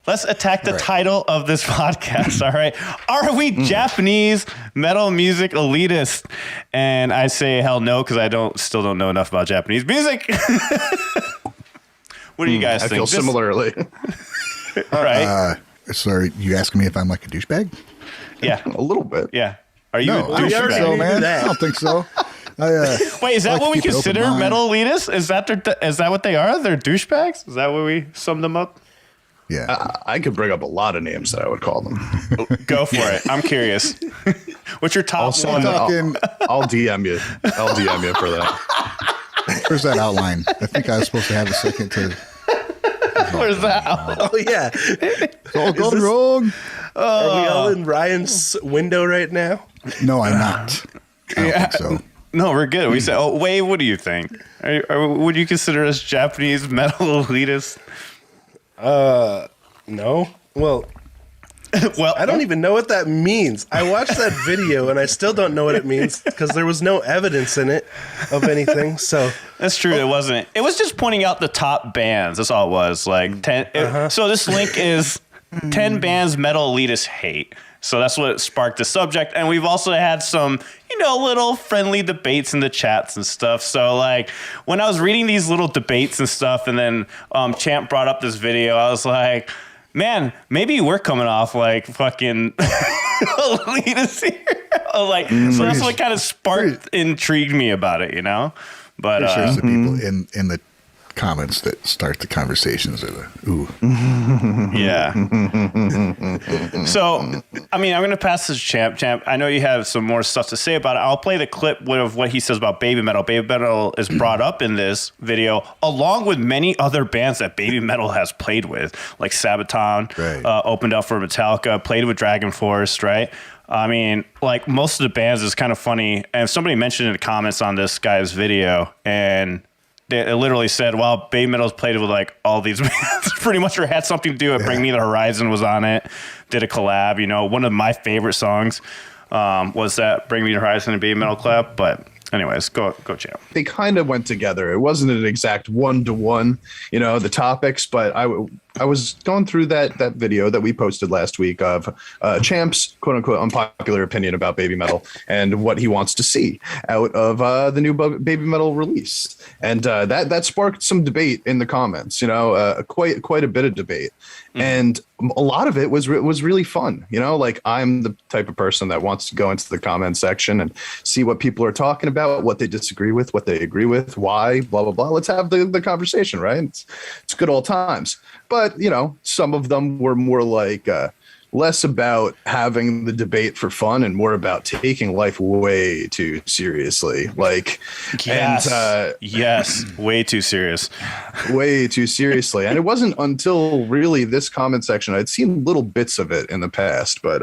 let's attack the title of this podcast. All right. Are we Japanese metal music elitists? And I say hell no, because I still don't know enough about Japanese music. What do you guys think? I feel similarly. All right. Sorry, you asking me if I'm like a douchebag? Yeah. A little bit. Yeah. Are you No, a I don't think douchebag? so, man. I don't think so. Wait, is that like what to we keep an open consider mind. metal elitists? Is that what they are? They're douchebags? Is that what we sum them up? Yeah. I could bring up a lot of names that I would call them. Go for it. I'm curious. What's your top Also, one? I'll DM you. I'll DM you for that. Where's that outline? I think I was supposed to have a second to. Where's that? Oh yeah. It's all going wrong. Are we all in Ryan's window right now? No, I'm not. I don't think so. No, we're good. We said, Wade, what do you think? Would you consider us Japanese metal elitists? No. Well, Well, I don't even know what that means. I watched that video and I still don't know what it means because there was no evidence in it of anything. So that's true. It wasn't. It was just pointing out the top bands. That's all it was. Like 10. So this link is 10 bands metal elitists hate. So that's what sparked the subject. And we've also had some, little friendly debates in the chats and stuff. So like when I was reading these little debates and stuff, and then Champ brought up this video, I was like, man, maybe we're coming off like fucking elitists here. So that's what kind of intrigued me about it, But Pretty sure it's the people in the comments that start the conversations are the ooh. Yeah. So, I'm going to pass this to Champ. I know you have some more stuff to say about it. I'll play the clip of what he says about Babymetal. Babymetal is brought up in this video, along with many other bands that Babymetal has played with, like Sabaton, Right. Opened up for Metallica, played with Dragon Force, right? I mean, like most of the bands is kind of funny. And somebody mentioned in the comments on this guy's video, and it literally said, well, Babymetal's played with like all these bands pretty much, or had something to do with Bring Me the Horizon was on it, did a collab. One of my favorite songs was that Bring Me the Horizon and Babymetal collab. But anyways, go Champ. They kind of went together. It wasn't an exact one-to-one, the topics, but I was going through that video that we posted last week of Champ's quote-unquote unpopular opinion about Babymetal and what he wants to see out of the new Babymetal release. And that sparked some debate in the comments, quite a bit of debate. And a lot of it was really fun. Like I'm the type of person that wants to go into the comment section and see what people are talking about, what they disagree with, what they agree with, why, blah, blah, blah. Let's have the conversation, right? It's good old times. But, some of them were more like less about having the debate for fun and more about taking life way too seriously. Like, yes, way too serious. Way too seriously. And it wasn't until really this comment section, I'd seen little bits of it in the past, but,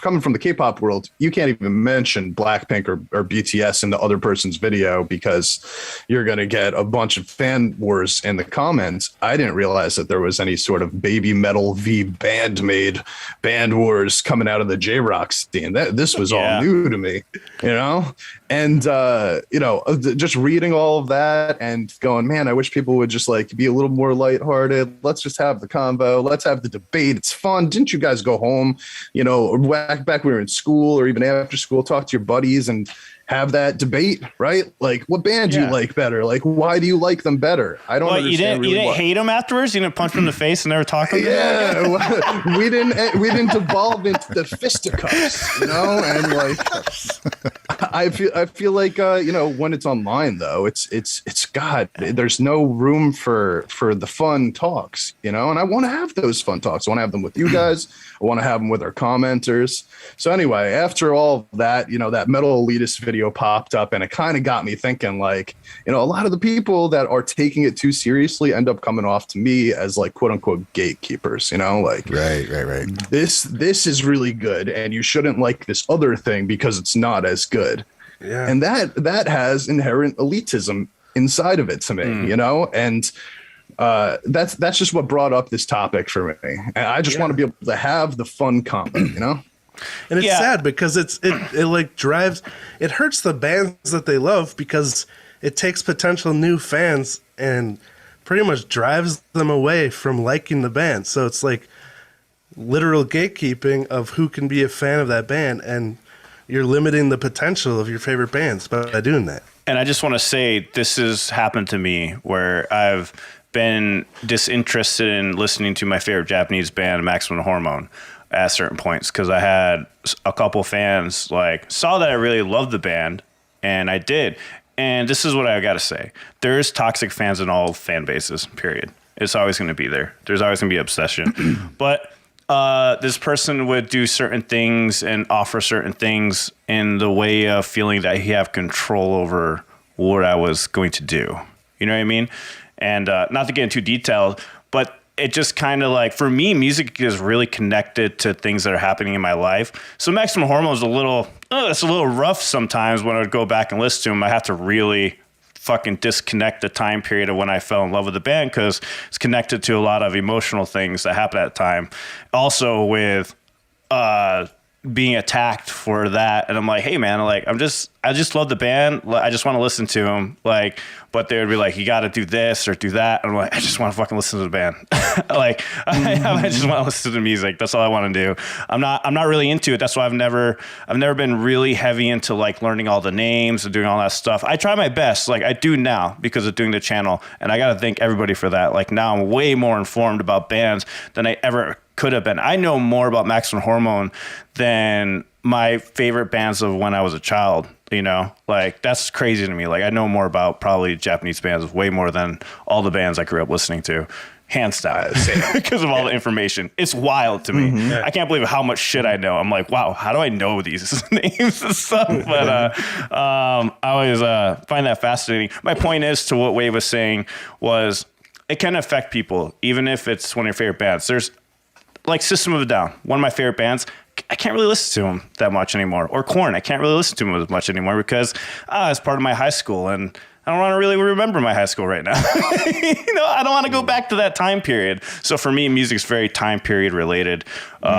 coming from the K-pop world, you can't even mention Blackpink or BTS in the other person's video because you're going to get a bunch of fan wars in the comments. I didn't realize that there was any sort of Babymetal v band-maid band wars coming out of the J-Rock scene. This was all new to me, and just reading all of that and going, man, I wish people would just like be a little more lighthearted. Let's just have the convo. Let's have the debate. It's fun. Didn't you guys go home, back when we were in school or even after school, talk to your buddies and have that debate, right? Like, what band do you like better? Like, why do you like them better? I don't understand. You didn't hate them afterwards? You didn't punch them in the face and never talk to them? Yeah, we didn't evolve into the fisticuffs, and like, I feel like, when it's online though, it's God, there's no room for the fun talks, and I want to have those fun talks. I want to have them with you guys. I want to have them with our commenters. So anyway, after all that, that Metal Elitist video popped up, and it kind of got me thinking, like, a lot of the people that are taking it too seriously end up coming off to me as like quote unquote gatekeepers, like Right. This is really good, and you shouldn't like this other thing because it's not as good. Yeah. And that has inherent elitism inside of it to me, and that's just what brought up this topic for me. And I just want to be able to have the fun comment, And it's sad because it like it hurts the bands that they love because it takes potential new fans and pretty much drives them away from liking the band. So it's like literal gatekeeping of who can be a fan of that band, and you're limiting the potential of your favorite bands by doing that. And I just want to say this has happened to me where I've been disinterested in listening to my favorite Japanese band, Maximum Hormone, at certain points, because I had a couple fans like saw that I really loved the band, and I did. And this is what I got to say. There's toxic fans in all fan bases, period. It's always going to be there. There's always going to be obsession. But this person would do certain things and offer certain things in the way of feeling that he have control over what I was going to do. You know what I mean? And not to get into detail, but it just kind of like, for me, music is really connected to things that are happening in my life. So Maximum Hormone is it's a little rough sometimes when I would go back and listen to them. I have to really fucking disconnect the time period of when I fell in love with the band, because it's connected to a lot of emotional things that happened at the time. Also with being attacked for that, and I'm like, hey man, like I just love the band, I just want to listen to them, like, but they would be like, you got to do this or do that, and I'm like, I just want to fucking listen to the band. Like I just want to listen to the music. That's all I want to do. I'm not really into it. That's why I've never been really heavy into like learning all the names and doing all that stuff. I try my best, like I do now because of doing the channel, and I got to thank everybody for that. Like now I'm way more informed about bands than I ever could have been. I know more about Maximum Hormone than my favorite bands of when I was a child, you know? Like, that's crazy to me. Like, I know more about probably Japanese bands, way more than all the bands I grew up listening to. Hands down, because of all the information. It's wild to me. Mm-hmm. I can't believe how much shit I know. I'm like, wow, how do I know these names and stuff? But I always find that fascinating. My point is, to what Wade was saying, was it can affect people, even if it's one of your favorite bands. There's like System of a Down, one of my favorite bands. I can't really listen to them that much anymore. Or Korn, I can't really listen to them as much anymore because it's part of my high school, and I don't want to really remember my high school right now. You know, I don't want to go back to that time period. So for me, music's very time period related, or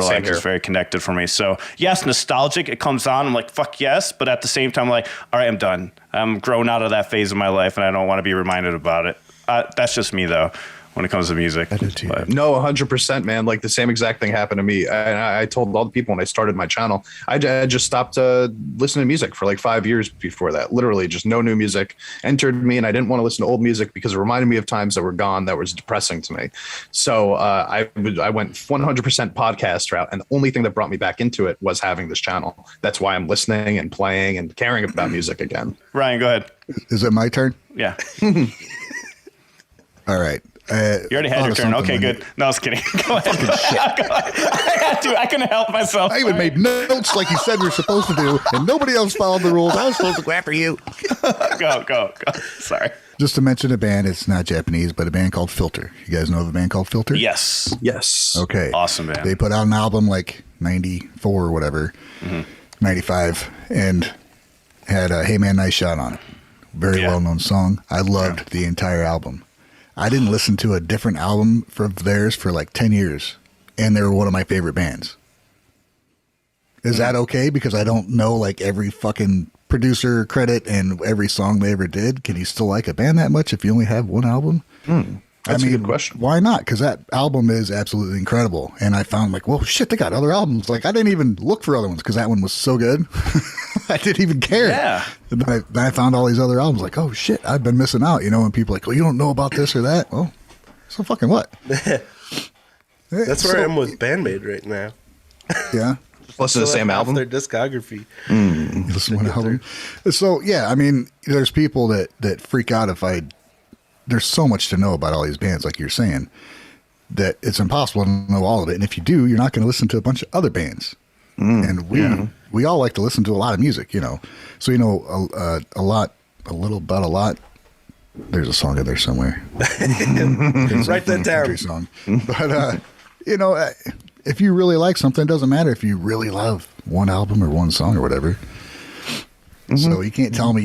like it's very connected for me. So yes, nostalgic. It comes on. I'm like, fuck yes. But at the same time, I'm like, all right, I'm done. I'm grown out of that phase of my life, and I don't want to be reminded about it. That's just me, though, when it comes to music. No, 100%, man. Like the same exact thing happened to me. I told all the people when I started my channel, I just stopped listening to music for like 5 years before that. Literally just no new music entered me, and I didn't want to listen to old music because it reminded me of times that were gone that was depressing to me. So I went 100% podcast route, and the only thing that brought me back into it was having this channel. That's why I'm listening and playing and caring about music again. Ryan, go ahead. Is it my turn? Yeah. All right. You already had your turn. Okay, good. No, I was kidding. Go ahead. Go ahead. I had to. I couldn't help myself. I even made notes like you said we were supposed to do, and nobody else followed the rules. I was supposed to go after you. Go. Sorry. Just to mention a band, it's not Japanese, but a band called Filter. You guys know of a band called Filter? Yes. Okay. Awesome band. They put out an album like 94 or whatever, 95, and had a Hey Man, Nice Shot on it. Very well-known song. I loved the entire album. I didn't listen to a different album of theirs for like 10 years, and they were one of my favorite bands. Is that okay? Because I don't know like every fucking producer credit and every song they ever did. Can you still like a band that much if you only have one album? That's a good question. Why not? Because that album is absolutely incredible. And I found like, well, shit, they got other albums. Like, I didn't even look for other ones because that one was so good. I didn't even care. Yeah. And then I found all these other albums like, oh, shit, I've been missing out. You know, when people are like, well, you don't know about this or that. Well, so fucking what? That's where I am with Band-Maid right now. Yeah. Listen to the same album? Their discography. Listen to one album. So, yeah, I mean, there's people that freak out if there's so much to know about all these bands, like you're saying, that it's impossible to know all of it. And if you do, you're not going to listen to a bunch of other bands. And we all like to listen to a lot of music, you know. So, you know, a little about a lot. There's a song in there somewhere. Write that down. Song. But, you know, if you really like something, it doesn't matter if you really love one album or one song or whatever. So you can't tell me,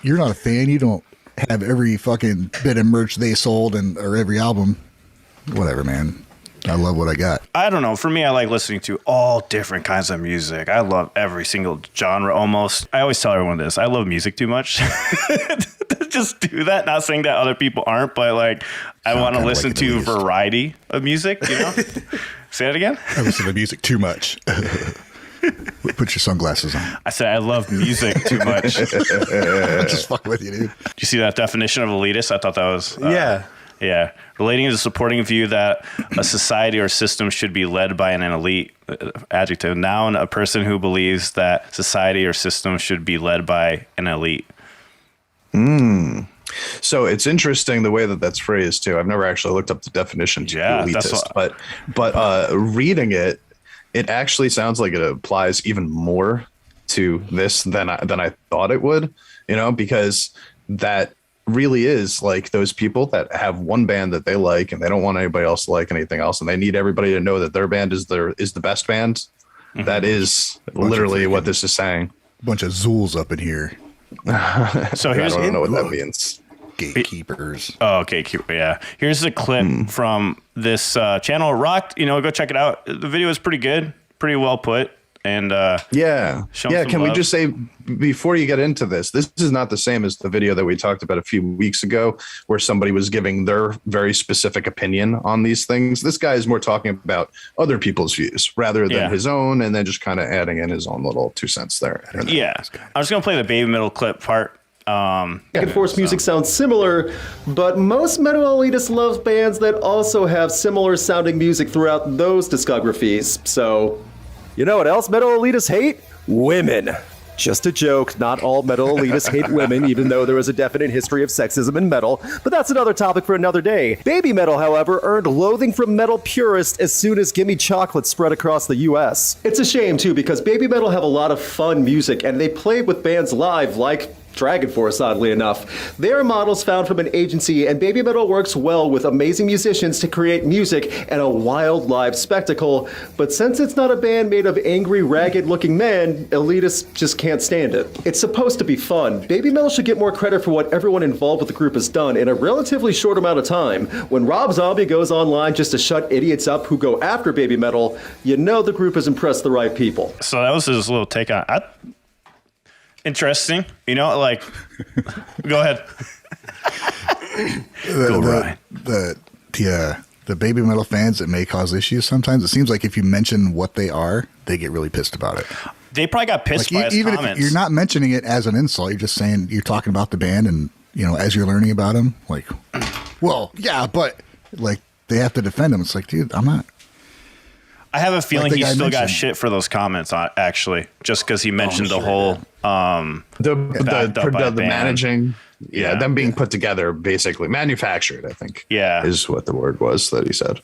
you're not a fan, you don't have every fucking bit of merch they sold or every album. Whatever, man. I love what I got. I don't know. For me, I like listening to all different kinds of music. I love every single genre almost. I always tell everyone this. I love music too much. just do that. Not saying that other people aren't, but like I want to listen to variety of music. You know, say it again. I listen to music too much. Put your sunglasses on. I said I love music too much. Just fuck with you, dude. Do you see that definition of elitist? I thought that was Yeah. Relating to supporting view that a society or system should be led by an elite. Adjective. Noun, a person who believes that society or system should be led by an elite. So it's interesting the way that that's phrased too. I've never actually looked up the definition to elitist, but reading it, it actually sounds like it applies even more to this than I thought it would, you know, because that really is like those people that have one band that they like and they don't want anybody else to like anything else, and they need everybody to know that their band is the best band. Mm-hmm. That is literally what this is saying. A bunch of Zools up in here. So here's, I don't know what that means. Gatekeepers. Oh, gatekeeper. Yeah. Here's a clip from this channel. Rocked. You know, go check it out. The video is pretty good, pretty well put, and Can we just say before you get into this is not the same as the video that we talked about a few weeks ago, where somebody was giving their very specific opinion on these things. This guy is more talking about other people's views rather than his own, and then just kind of adding in his own little 2 cents there. Yeah. I'm just gonna play the Babymetal clip part. Force music sounds similar, but most metal elitists love bands that also have similar sounding music throughout those discographies. So, you know what else metal elitists hate? Women. Just a joke. Not all metal elitists hate women, even though there is a definite history of sexism in metal, but that's another topic for another day. Babymetal, however, earned loathing from metal purists as soon as Gimme Chocolate spread across the US. It's a shame, too, because Babymetal have a lot of fun music, and they play with bands live like Dragon Force, oddly enough. They are models found from an agency, and Babymetal works well with amazing musicians to create music and a wild live spectacle. But since it's not a band made of angry, ragged-looking men, elitists just can't stand it. It's supposed to be fun. Babymetal should get more credit for what everyone involved with the group has done in a relatively short amount of time. When Rob Zombie goes online just to shut idiots up who go after Babymetal, you know the group has impressed the right people. So that was his little take on it. Interesting. You know, like, go ahead. The Babymetal fans that may cause issues sometimes, it seems like if you mention what they are, they get really pissed about it. They probably got pissed by his even comments. If you're not mentioning it as an insult, you're just saying, you're talking about the band, and, you know, as you're learning about them, like, well, yeah, but, like, they have to defend them. It's like, dude, I'm not. I have a feeling like he still got mentioned. shit for those comments, actually, just because he mentioned the whole The managing, Yeah. them being put together, basically manufactured, I think, is what the word was that he said.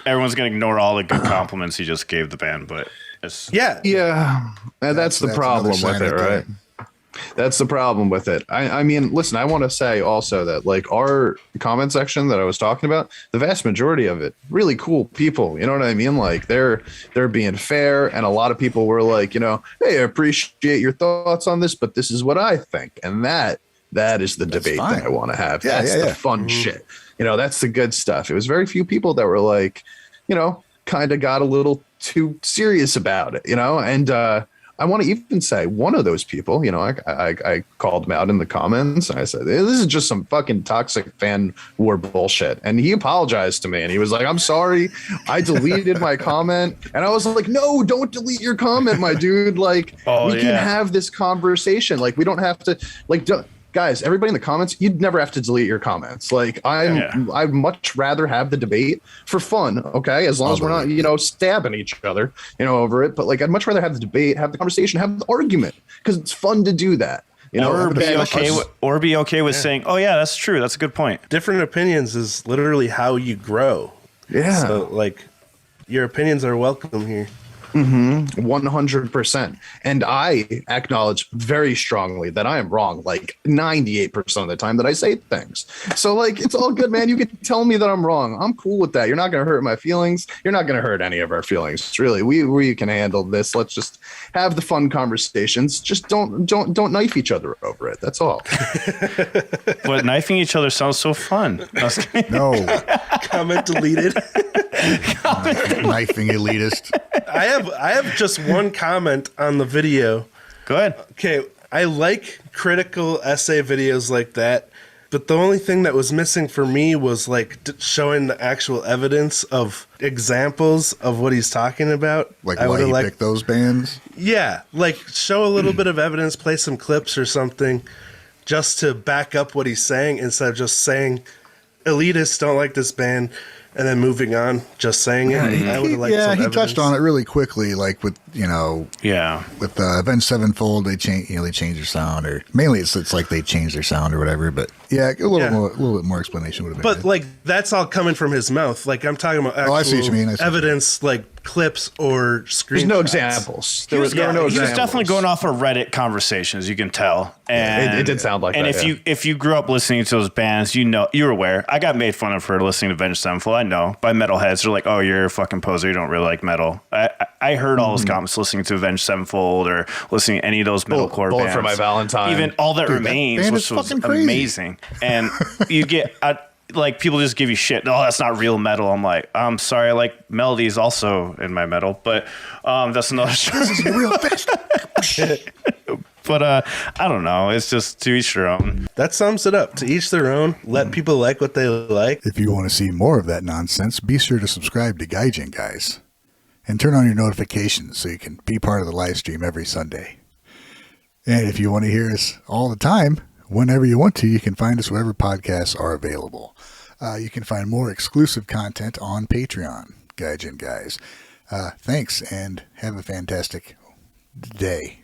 Everyone's gonna ignore all the good compliments he just gave the band, but it's And that's the problem with it, right? That's the problem with it. I mean, listen, I want to say also that, like, our comment section that I was talking about, the vast majority of it, really cool people. You know what I mean? Like, they're being fair, and a lot of people were like, you know, hey, I appreciate your thoughts on this, but this is what I think, and that is the debate that I want to have. That's the fun shit. You know, that's the good stuff. It was very few people that were like, you know, kind of got a little too serious about it, you know, and I want to even say one of those people, you know, I called him out in the comments. I said, this is just some fucking toxic fan war bullshit. And he apologized to me, and he was like, I'm sorry, I deleted my comment. And I was like, no, don't delete your comment, my dude. Like, we can have this conversation. Like, we don't have to, like, guys, everybody in the comments, you'd never have to delete your comments. Like, I'd much rather have the debate for fun, okay? As long as we're not, you know, stabbing each other, you know, over it. But, like, I'd much rather have the debate, have the conversation, have the argument, because it's fun to do that. You know, or be okay with saying, oh, yeah, that's true. That's a good point. Different opinions is literally how you grow. Yeah. So, like, your opinions are welcome here. 100%. And I acknowledge very strongly that I am wrong, like 98% of the time that I say things. So, like, it's all good, man. You can tell me that I'm wrong. I'm cool with that. You're not going to hurt my feelings. You're not going to hurt any of our feelings. Really, we can handle this. Let's just have the fun conversations. Just don't knife each other over it. That's all. But knifing each other sounds so fun. No. Comment deleted. Knifing elitist. I have just one comment on the video. Go ahead. Okay, I like critical essay videos like that But the only thing that was missing for me was like showing the actual evidence of examples of what he's talking about. Like I why would've he picked those bands? Yeah, like show a little bit of evidence, play some clips or something, just to back up what he's saying instead of just saying elitists don't like this band and then moving on, just saying it. I would have liked some he evidence. touched on it really quickly, like with with Avenged Sevenfold, they changed their sound, or mainly it's like they changed their sound or whatever. But yeah, a little bit more explanation would have been. But like that's all coming from his mouth. Like I'm talking about actual I see what you mean. evidence, like clips or screenshots. There's no examples. There were no examples. He was definitely going off of Reddit conversations, you can tell. And it did sound like and that. And if you grew up listening to those bands, you're aware. I got made fun of for listening to Avenged Sevenfold. I know, by metalheads. They're like, "Oh, you're a fucking poser. You don't really like metal." I heard all those comments listening to Avenged Sevenfold or listening to any of those metalcore Bullet bands. for My Valentine. Even All That Dude, Remains, that band which is was fucking crazy. amazing. And you get like people just give you shit. Oh, that's not real metal. I'm like, I'm sorry. I like melodies also in my metal, but that's another story. This is a real fest. But I don't know. It's just to each their own. That sums it up. To each their own. Let people like what they like. If you want to see more of that nonsense, be sure to subscribe to Gaijin Guys and turn on your notifications so you can be part of the live stream every Sunday. And if you want to hear us all the time, whenever you want to, you can find us wherever podcasts are available. You can find more exclusive content on Patreon, Gaijin Guys. Thanks, and have a fantastic day.